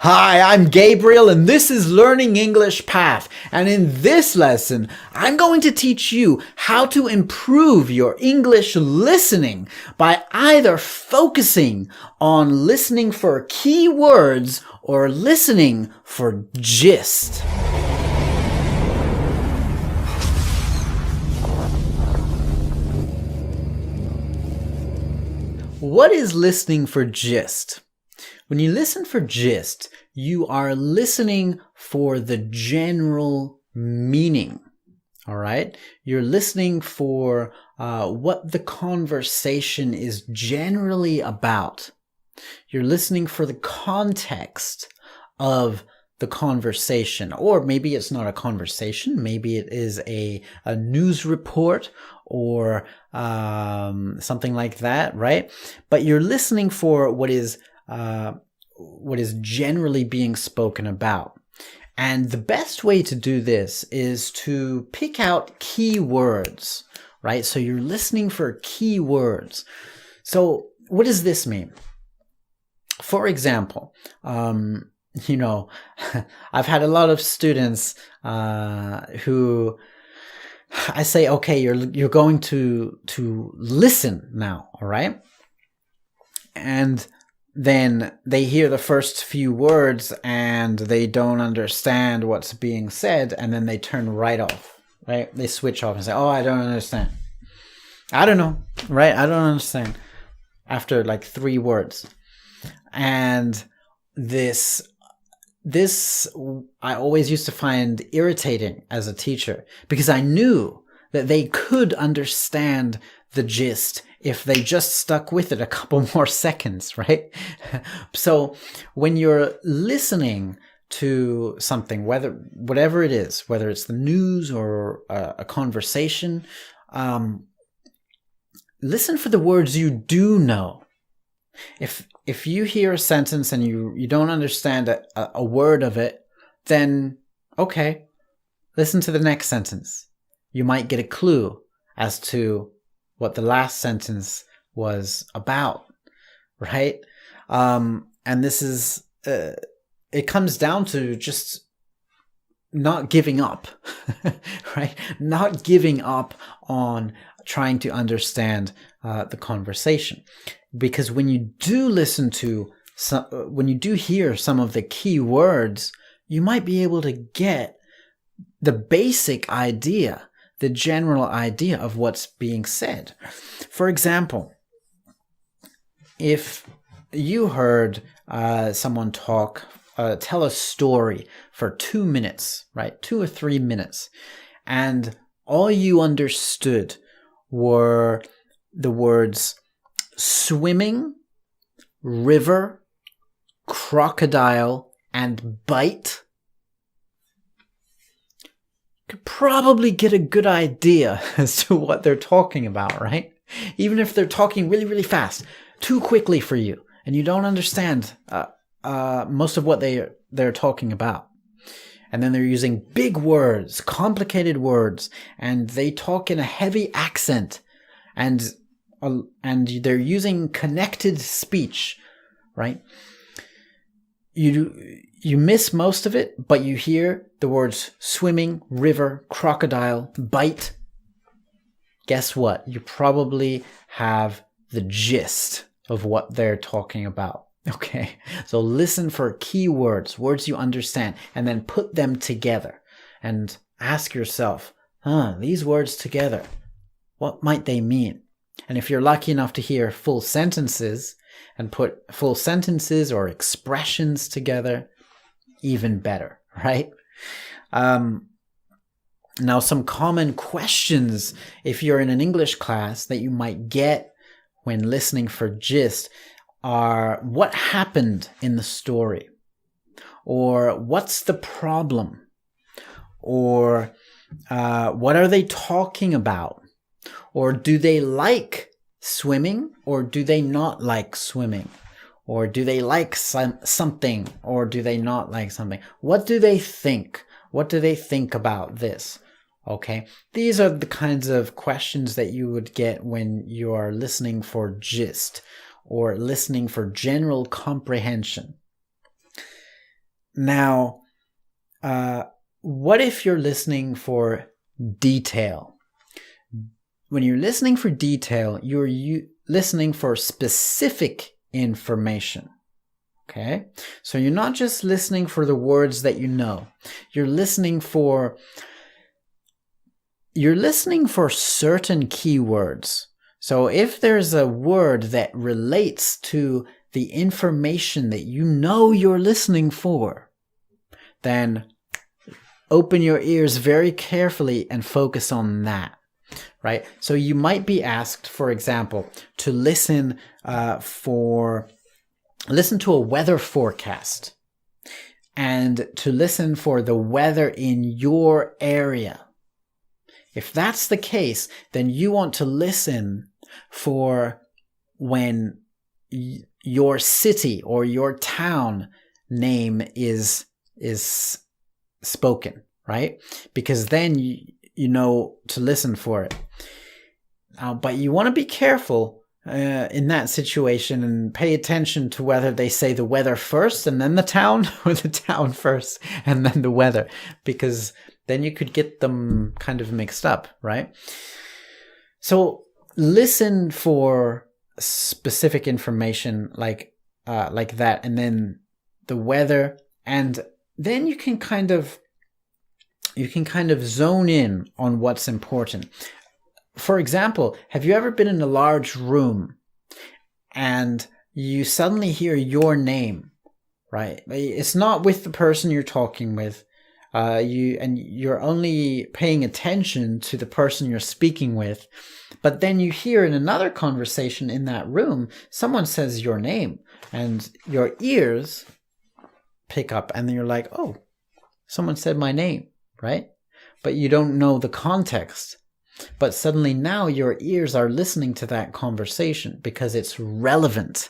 Hi, I'm Gabriel and this is Learning English Path. And in this lesson, I'm going to teach you how to improve your English listening by either focusing on listening for key words or listening for gist. What is listening for gist? When you listen for gist, you are listening for the general meaning. All right? You're listening for what the conversation is generally about. You're listening for the context of the conversation. Or maybe it's not a conversation. Maybe it is a news report or something like that, right? But you're listening for what is generally being spoken about. And the best way to do this is to pick out key words, right? So you're listening for key words. So what does this mean? For example, I've had a lot of students who I say, okay, you're going to listen now, all right? And then they hear the first few words and they don't understand what's being said, and then they turn right off, right? They switch off and say, oh, I don't understand. I don't know, right? I don't understand. After like 3 words. And this I always used to find irritating as a teacher because I knew that they could understand the gist if they just stuck with it a couple more seconds, right? So when you're listening to something, whatever it is, whether it's the news or a conversation, listen for the words you do know. If you hear a sentence and you don't understand a word of it, then okay, listen to the next sentence. You might get a clue as to what the last sentence was about, right? And this is, it comes down to just not giving up, right? Not giving up on trying to understand the conversation. Because when you do when you do hear some of the key words, you might be able to get the basic idea, the general idea of what's being said. For example, if you heard someone tell a story for 2 minutes, right? 2 or 3 minutes, and all you understood were the words swimming, river, crocodile, and bite, could probably get a good idea as to what they're talking about, right? Even if they're talking really, really fast, too quickly for you, and you don't understand most of what they're talking about. And then they're using big words, complicated words, and they talk in a heavy accent, and they're using connected speech, right? You miss most of it, but you hear the words swimming, river, crocodile, bite. Guess what? You probably have the gist of what they're talking about. Okay, so listen for key words, words you understand, and then put them together and ask yourself, these words together, what might they mean? And if you're lucky enough to hear full sentences and put full sentences or expressions together, even better, right? Now, some common questions if you're in an English class that you might get when listening for gist are, what happened in the story? Or what's the problem? Or what are they talking about? Or do they like swimming or do they not like swimming? Or do they like something or do they not like something? What do they think? What do they think about this? Okay, these are the kinds of questions that you would get when you are listening for gist or listening for general comprehension. Now, what if you're listening for detail? When you're listening for detail, you're listening for specific information. Okay? So you're not just listening for the words that you know. You're listening for certain keywords. So if there's a word that relates to the information that you know you're listening for, then open your ears very carefully and focus on that, right? So you might be asked, for example, to listen to a weather forecast and to listen for the weather in your area. If that's the case, then you want to listen for when your city or your town name is spoken, right? Because then you know to listen for it. But you want to be careful in that situation and pay attention to whether they say the weather first and then the town, or the town first and then the weather, because then you could get them kind of mixed up, right? So listen for specific information like that, and then the weather, and then you can kind of zone in on what's important. For example, have you ever been in a large room and you suddenly hear your name, right? It's not with the person you're talking with. You're only paying attention to the person you're speaking with, but then you hear in another conversation in that room, someone says your name, and your ears pick up, and then you're like, oh, someone said my name, right? But you don't know the context. But suddenly now your ears are listening to that conversation because it's relevant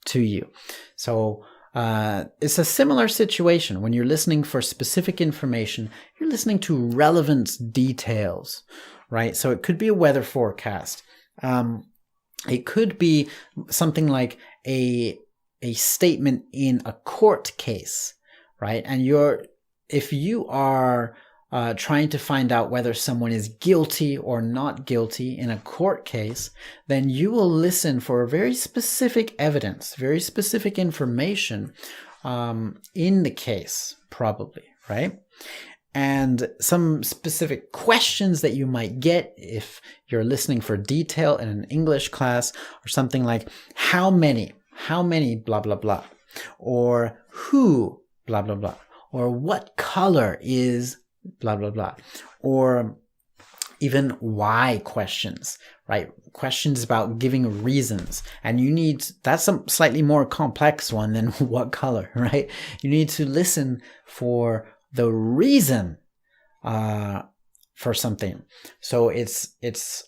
to you. So it's a similar situation. When you're listening for specific information, you're listening to relevant details, right? So it could be a weather forecast. It could be something like a statement in a court case, right? And if you are trying to find out whether someone is guilty or not guilty in a court case, then you will listen for very specific evidence, very specific information in the case, probably, right? And some specific questions that you might get if you're listening for detail in an English class, or something like, how many, blah, blah, blah, or who, blah, blah, blah, or what color is blah, blah, blah, or even why questions, right? Questions about giving reasons. And that's a slightly more complex one than what color, right? You need to listen for the reason for something. So it's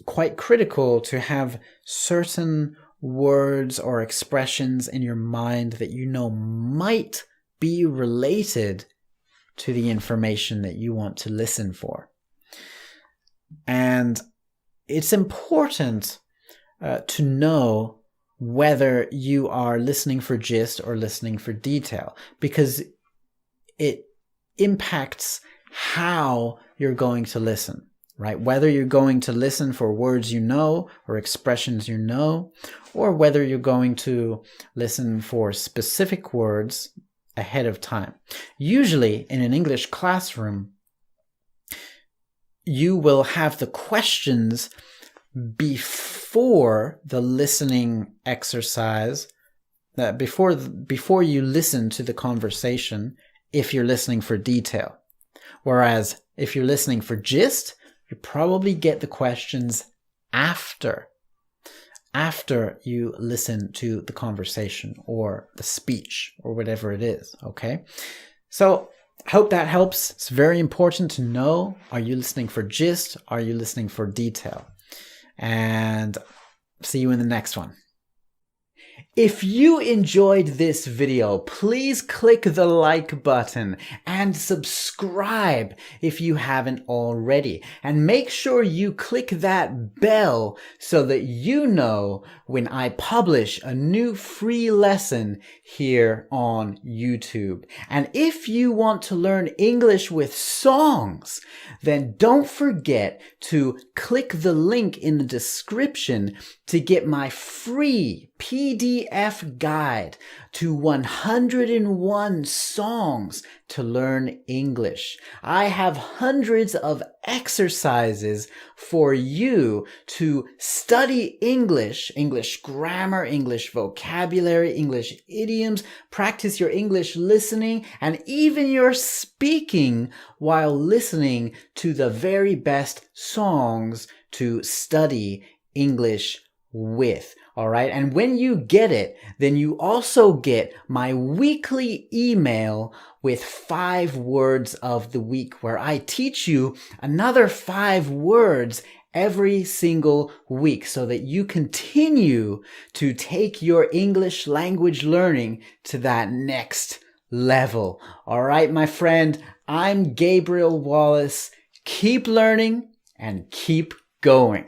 quite critical to have certain words or expressions in your mind that you know might be related to the information that you want to listen for. And it's important to know whether you are listening for gist or listening for detail, because it impacts how you're going to listen, right? Whether you're going to listen for words you know or expressions you know, or whether you're going to listen for specific words ahead of time. Usually in an English classroom, you will have the questions before the listening exercise, before you listen to the conversation, if you're listening for detail. Whereas if you're listening for gist, you probably get the questions after you listen to the conversation or the speech or whatever it is, okay? So I hope that helps. It's very important to know, are you listening for gist? Are you listening for detail? And see you in the next one. If you enjoyed this video, please click the like button and subscribe if you haven't already. And make sure you click that bell so that you know when I publish a new free lesson here on YouTube. And if you want to learn English with songs, then don't forget to click the link in the description to get my free PDF guide to 101 songs to learn English. I have hundreds of exercises for you to study English, English grammar, English vocabulary, English idioms, practice your English listening, and even your speaking while listening to the very best songs to study English with. All right. And when you get it, then you also get my weekly email with 5 words of the week, where I teach you another 5 words every single week so that you continue to take your English language learning to that next level. All right, my friend, I'm Gabriel Wallace. Keep learning and keep going.